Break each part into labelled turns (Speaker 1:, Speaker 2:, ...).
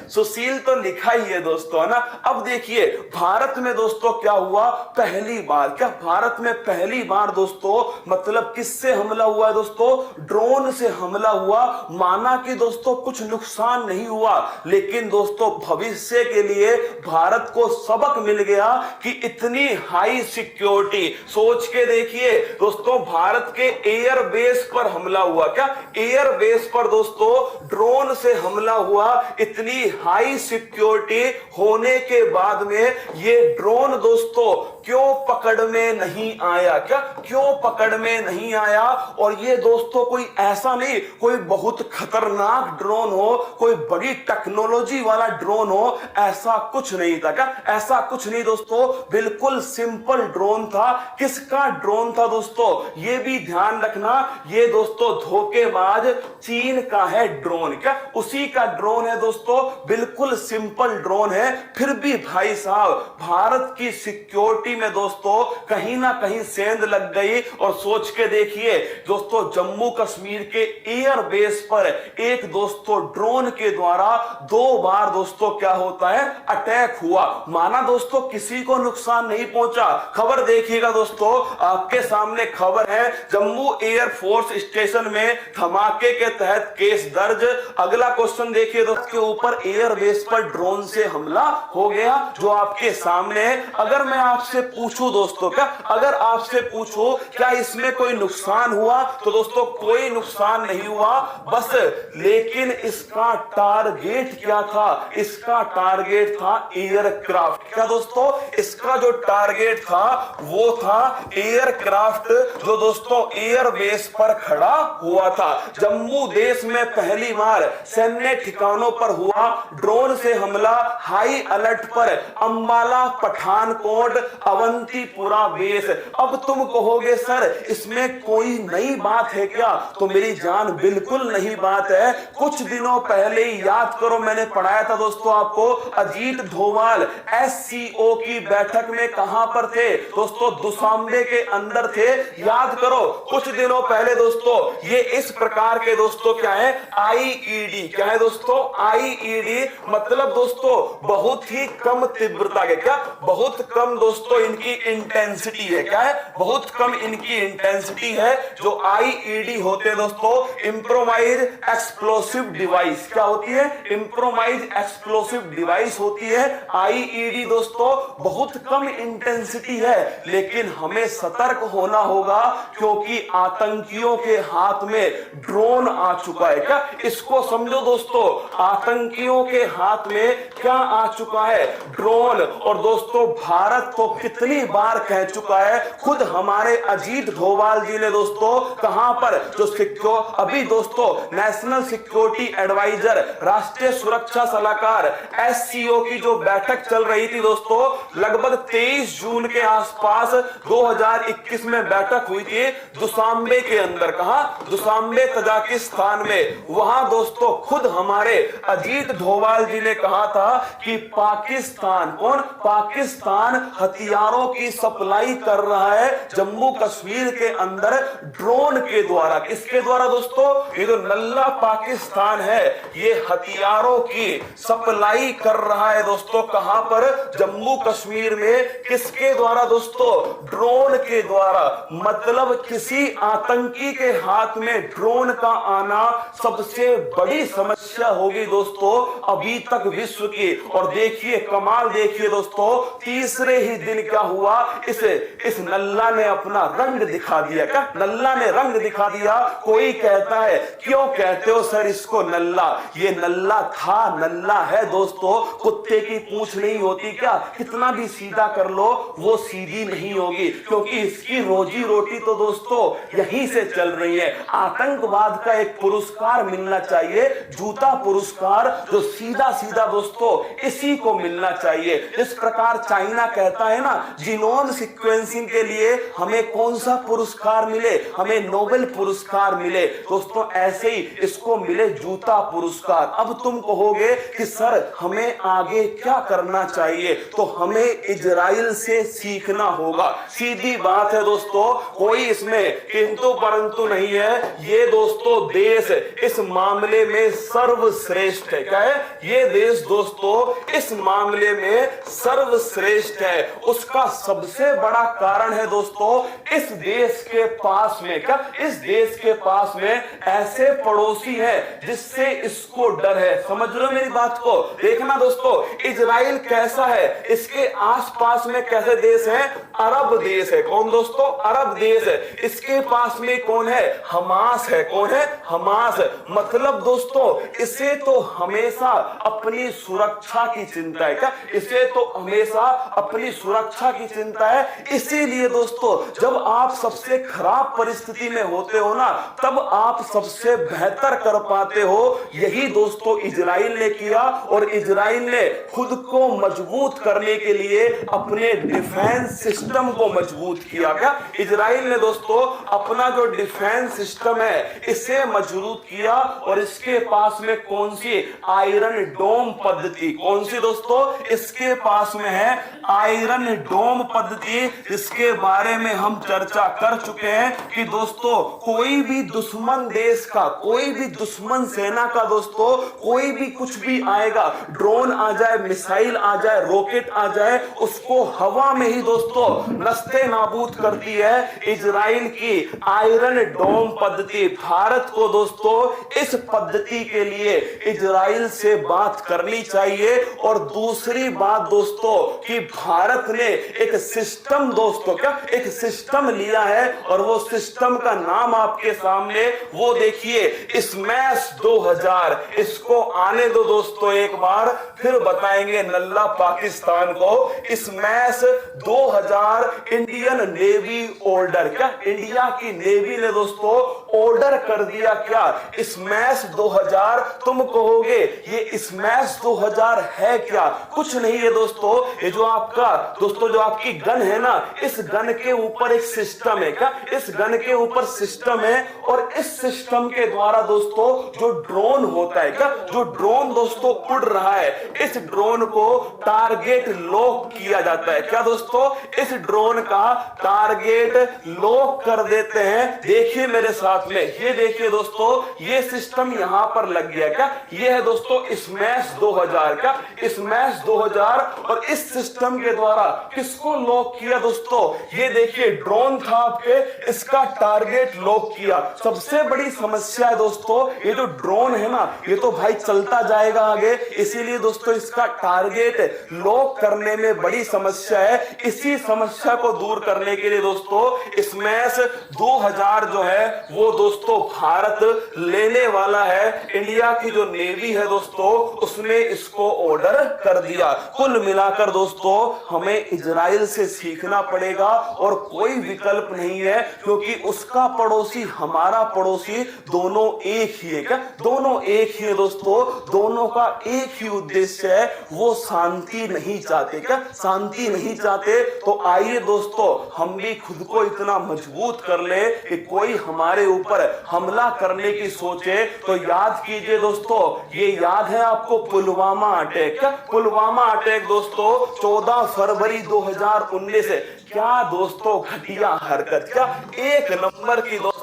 Speaker 1: सुशील तो लिखा ही है दोस्तों, है ना। अब देखिए भारत में दोस्तों क्या हुआ, पहली बार, क्या भारत में पहली बार दोस्तों मतलब किससे हमला हुआ है दोस्तों, ड्रोन से हमला हुआ। माना कि दोस्तों कुछ नुकसान नहीं हुआ, लेकिन दोस्तों भविष्य के लिए भारत को सबक मिल गया कि इतनी हाई सिक्योरिटी, सोच के देखिए दोस्तों, भारत के एयर बेस पर हमला हुआ, क्या एयर बेस पर दोस्तों ड्रोन से हमला हुआ। इतनी हाई सिक्योरिटी होने के बाद में ये ड्रोन दोस्तों क्यों पकड़ में नहीं आया, क्या क्यों पकड़ में नहीं आया। और ये दोस्तों कोई ऐसा नहीं कोई बहुत खतरनाक ड्रोन हो, कोई बड़ी टेक्नोलॉजी वाला ड्रोन हो, ऐसा कुछ नहीं था, क्या ऐसा कुछ नहीं दोस्तों, बिल्कुल सिंपल ड्रोन था। किसका ड्रोन था दोस्तों, ये भी ध्यान रखना, ये दोस्तों धोखेबाज चीन का है ड्रोन, क्या उसी का ड्रोन है दोस्तों, बिल्कुल सिंपल ड्रोन है। फिर भी भाई साहब भारत की सिक्योरिटी में दोस्तों कहीं ना कहीं सेंध लग गई। और सोच के देखिए दोस्तों, जम्मू कश्मीर के एयर बेस पर एक दोस्तों ड्रोन के द्वारा 2 बार दोस्तों क्या होता है, अटैक हुआ। माना दोस्तों किसी को नुकसान नहीं पहुंचा। खबर देखिएगा दोस्तों, आपके सामने खबर है, जम्मू एयर फोर्स स्टेशन में धमाके के तहत केस दर्ज। अगला क्वेश्चन देखिए दोस्तों, के ऊपर एयर बेस पर ड्रोन से हमला हो गया, जो आपके सामने है। अगर मैं आपसे पूछूं दोस्तों, क्या अगर आपसे पूछूं क्या इसमें कोई नुकसान हुआ, तो दोस्तों कोई नुकसान नहीं हुआ बस। लेकिन इसका टारगेट क्या था, इसका टारगेट था एयरक्राफ्ट। क्या दोस्तों, इसका जो टारगेट था वो था एयरक्राफ्ट, जो दोस्तों एयर बेस पर खड़ा हुआ था। जम्मू देश में पहली बार सैन्य ठिकानों पर हुआ ड्रोन से हमला, हाई अलर्ट पर अंबाला, पठानकोट, अवंतीपुरा बेस। अब तुम कहोगे सर इसमें कोई नई बात है क्या, तो मेरी जान बिल्कुल नई बात है। कुछ दिनों पहले ही याद करो, मैंने पढ़ाया था दोस्तों आपको, अजीत डोभाल एससीओ की बैठक में कहां पर थे दोस्तों, दुशांबे के अंदर थे। याद करो कुछ दिनों पहले दोस्तों ये इस प्रकार के दोस्तों क्या है, आईईडी, क्या है दोस्तों, आईईडी मतलब दोस्तों बहुत ही कम तीव्रता के, क्या बहुत कम दोस्तों इनकी इंटेंसिटी है, क्या है बहुत कम इनकी इंटेंसिटी है। जो आईईडी होते हैं दोस्तों, इंप्रोवाइज एक्सप्लोसिव डिवाइस, क्या होती है, इंप्रोवाइज एक्सप्लोसिव डिवाइस होती है आईईडी दोस्तों। बहुत कम इंटेंसिटी है, लेकिन हमें सतर्क होना होगा क्योंकि आतंकियों के हाथ में ड्रोन आ चुका है। क्या इसको समझो दोस्तों, आतंकियों के हाथ में क्या आ चुका है, ड्रोन। और दोस्तों भारत तो कितनी बार कह चुका है, खुद हमारे अजीत डोभाल जी ने दोस्तों कहां पर, जो अभी दोस्तों नेशनल सिक्योरिटी एडवाइजर, राष्ट्रीय सुरक्षा सलाहकार एससीओ की जो बैठक चल रही थी दोस्तों, लगभग 23 जून के आसपास 2021 में बैठक हुई थी दुशांबे के अंदर। कहां, दुशांबे तजाकिस्तान में। वहां दोस्तों खुद हमारे अजीत डोभाल जी ने कहा था कि पाकिस्तान, कौन, पाकिस्तान हथियारों की सप्लाई कर रहा है जम्मू कश्मीर के अंदर ड्रोन के द्वारा। किसके द्वारा दोस्तों, ये जो नल्ला पाकिस्तान है ये हथियारों की सप्लाई कर रहा है दोस्तों, कहां पर, जम्मू कश्मीर में। किसके द्वारा दोस्तों, ड्रोन के द्वारा। मतलब किसी आतंकी के हाथ में ड्रोन का आना सबसे बड़ी समस्या होगी दोस्तों अभी तक विश्व की। और देखिए कमाल देखिए दोस्तों, तीसरे ही दिन क्या हुआ, इस नल्ला ने अपना रंग दिखा दिया। क्या नल्ला ने रंग दिखा दिया। कोई कहता है क्यों कहते हो सर इसको नल्ला, ये नल्ला था, नल्ला है दोस्तों, कुत्ते की पूंछ नहीं होती क्या, कितना भी सीधा कर लो वो सीधी नहीं होगी, क्योंकि इसकी रोजी रोटी तो दोस्तों यहीं से चल रही है। आतंकवाद का एक पुरस्कार मिलना चाहिए, जूता पुरस्कार, जो सीधा सीधा दोस्तों इसी को मिलना चाहिए। इस प्रकार चाइना कहता है ना, जीनोम सीक्वेंसिंग के लिए हमें कौन सा पुरस्कार मिले, हमें नोबेल पुरस्कार मिले दोस्तों, ऐसे ही इसको मिले जूता पुरस्कार। अब तुम कहोगे कि सर हमें आगे क्या करना चाहिए, तो हमें इजराइल से सीखना होगा। सीधी बात है दोस्तों, कोई इसमें किंतु परंतु नहीं है। ये दोस्तों देश इस मामले में सर्वश्रेष्ठ है। क्या है, ये देश दोस्तों इस मामले में सर्वश्रेष्ठ है। उसका सबसे बड़ा कारण है दोस्तों, इस देश के पास में इस देश के पास में ऐसे पड़ोसी है जिससे इसको डर है। समझ लो मेरी बात को। देखना दोस्तों, इजराइल कैसा है, इसके आसपास में कैसे देश है, अरब देश है। कौन दोस्तों, अरब देश है। इसके पास में कौन है, हमास है। कौन है, हमास। मतलब दोस्तों इसे तो हमेशा अपनी सुरक्षा की चिंता है इसे तो हमेशा अपनी सुरक्षा की चिंता है। इसीलिए दोस्तों जब आप सबसे खराब परिस्थिति में होते हो ना, तब आप सबसे बेहतर कर पाते हो। यही दोस्तों इजराइल ने किया, और इजराइल ने खुद को मजबूत करने के लिए अपने डिफेंस सिस्टम को मजबूत किया। इजराइल ने दोस्तों अपना जो डिफेंस सिस्टम है इसे मजबूत किया, और इसके पास में कौन सी, आयरन डोम पद्धति। कौन सी दोस्तों, इसके पास में है आयरन डोम पद्धति, जिसके बारे में हम चर्चा कर चुके हैं कि दोस्तों कोई भी दुश्मन देश का, कोई भी दुश्मन सेना का दोस्तों कोई भी कुछ भी आएगा, ड्रोन आ जाए, मिसाइल आ जाए, रॉकेट आ जाए, उसको हवा में ही दोस्तों नस्ते नाबूद करती है इजराइल की आयरन डोम पद्धति। भारत को दोस्तों इस पद्धति के लिए इजराइल से बात करनी चाहिए। और दूसरी बात दोस्तों कि भारत ने एक सिस्टम दोस्तों एक सिस्टम लिया है, और वो सिस्टम का नाम आपके सामने, वो देखिए स्मैश 2000। इसको आने दो दोस्तों एक बार, फिर बताएंगे नल्ला पाकिस्तान को। Smash 2000 Indian navy order, India की नेवी ने दोस्तों ऑर्डर कर दिया। क्या स्मैश 2000? तुम कहोगे ये स्मैश 2000 है क्या? कुछ नहीं है दोस्तों, ये जो आपका दोस्तों जो आपकी गन है ना, इस गन के ऊपर एक सिस्टम है। इस गन के ऊपर सिस्टम है, और इस सिस्टम के द्वारा दोस्तों जो ड्रोन होता है जो ड्रोन दोस्तों उड़ रहा है, इस ड्रोन को टारगेट लॉक किया जाता है। क्या दोस्तों, इस ड्रोन का टारगेट लॉक कर देते हैं। देखिए मेरे साथ में, ये देखिए दोस्तों, ये सिस्टम यहां पर लग गया। ये है दोस्तों स्मैश 2000 स्मैश 2000। और इस सिस्टम के द्वारा किसको लॉक किया दोस्तों, ये देखिए ड्रोन था आपके, इसका टारगेट लॉक किया। सबसे बड़ी समस्या है दोस्तों, ये जो ड्रोन है ना, ये तो भाई चलता जाएगा आगे, इसीलिए दोस्तों इसका टारगेट लॉक करने में बड़ी समस्या है। इसी समस्या को दूर करने के लिए दोस्तों स्मैश 2000 जो है वो दोस्तों भारत लेने वाला है। इंडिया की जो नेवी है दोस्तों उसने इसको ऑर्डर कर दिया। कुल मिलाकर दोस्तों हमें इजराइल से सीखना पड़ेगा, और कोई विकल्प नहीं है, क्योंकि उसका पड़ोसी हमारा पड़ोसी दोनों एक ही है। दोनों एक ही है दोस्तों, दोनों का एक ही उद्देश्य है, वो शांति नहीं चाहते। शांति नहीं चाहते। तो आइए दोस्तों हम भी खुद को इतना मजबूत कर ले कि कोई हमारे ऊपर हमला करने की सोचे तो याद कीजिए दोस्तों, ये याद है आपको पुलवामा अटैक? पुलवामा अटैक दोस्तों 14 फरवरी 2019 है। क्या दोस्तों घटिया हरकत, क्या एक नंबर की दोस्तों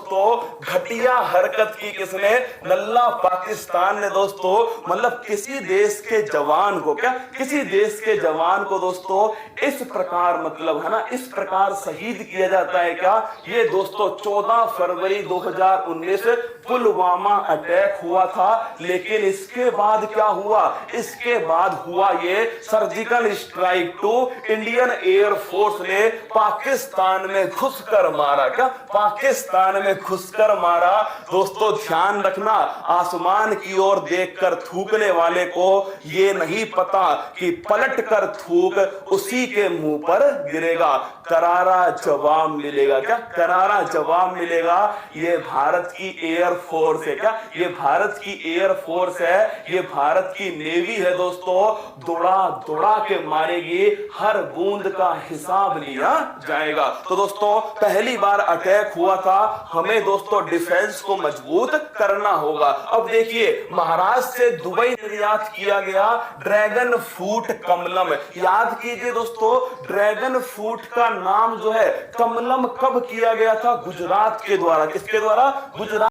Speaker 1: घटिया हरकत की किसने? नल्ला पाकिस्तान ने दोस्तों। मतलब किसी देश के जवान को, किसी देश के जवान को दोस्तों इस प्रकार, मतलब है ना, इस प्रकार शहीद किया जाता है क्या? ये दोस्तों 14 फरवरी 2019 पुलवामा अटैक हुआ था। लेकिन इसके बाद क्या हुआ? इसके बाद हुआ ये surgical strike two Indian air force ने पाकिस्तान में घुसकर मारा। क्या पाकिस्तान में घुसकर मारा? दोस्तों ध्यान रखना, आसमान की ओर देखकर थूकने वाले को ये नहीं पता कि पलटकर थूक उसी के मुंह पर गिरेगा। करारा जवाब मिलेगा। क्या करारा जवाब मिलेगा? ये भारत की एयरफोर्स है। क्या ये भारत की एयरफोर्स है? ये भारत की नेवी है दोस्तों। दौड़ा दौड़ा के मारेगी, हर बूंद का हिसाब लिया जाएगा। तो दोस्तों पहली बार अटैक हुआ था, हमें दोस्तों डिफेंस को मजबूत करना होगा। अब देखिए महाराष्ट्र से दुबई निर्यात किया गया ड्रैगन फ्रूट कमलम। याद कीजिए दोस्तों, ड्रैगन फ्रूट का नाम जो है कमलम कब किया गया था? गुजरात के द्वारा। किसके द्वारा? गुजरात